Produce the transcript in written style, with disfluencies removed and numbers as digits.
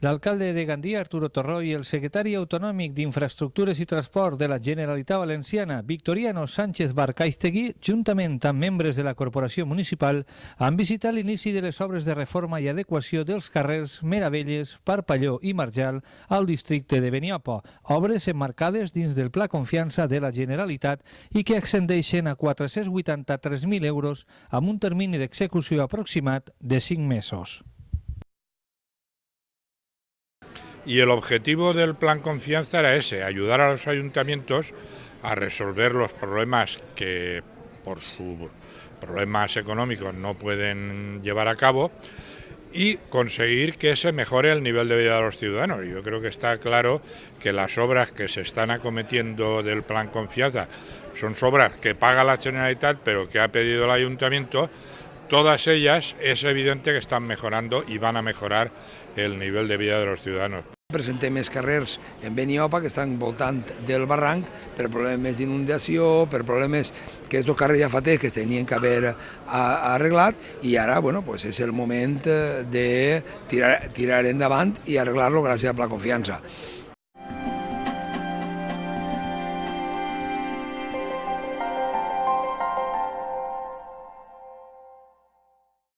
L'alcalde de Gandia, Arturo Torró, i el secretari autonòmic d'Infraestructures i Transport de la Generalitat Valenciana, Victoriano Sánchez Barcaistegui, juntament amb membres de la corporació municipal, han visitat l'inici de les obres de reforma i adequació dels carrers Meravelles, Parpalló i Marjal al districte de Beniopo, obres emmarcades dins del Pla Confiança de la Generalitat i que ascendeixen a 483.000 euros amb un termini d'execució aproximat de 5 mesos. Y el objetivo del Plan Confianza era ese, ayudar a los ayuntamientos a resolver los problemas que por sus problemas económicos no pueden llevar a cabo y conseguir que se mejore el nivel de vida de los ciudadanos. Yo creo que está claro que las obras que se están acometiendo del Plan Confianza son obras que paga la Generalitat, pero que ha pedido el Ayuntamiento. Todas ellas es evidente que están mejorando y van a mejorar el nivel de vida de los ciudadanos. Presentem més carrers en Beniopa que estan voltant del barranc per problemes d'inundació, per problemes que és el carrer ja fa temps que es tenien que haver arreglat i ara bueno, pues és el moment de tirar endavant i arreglar-lo gràcies a la confiança.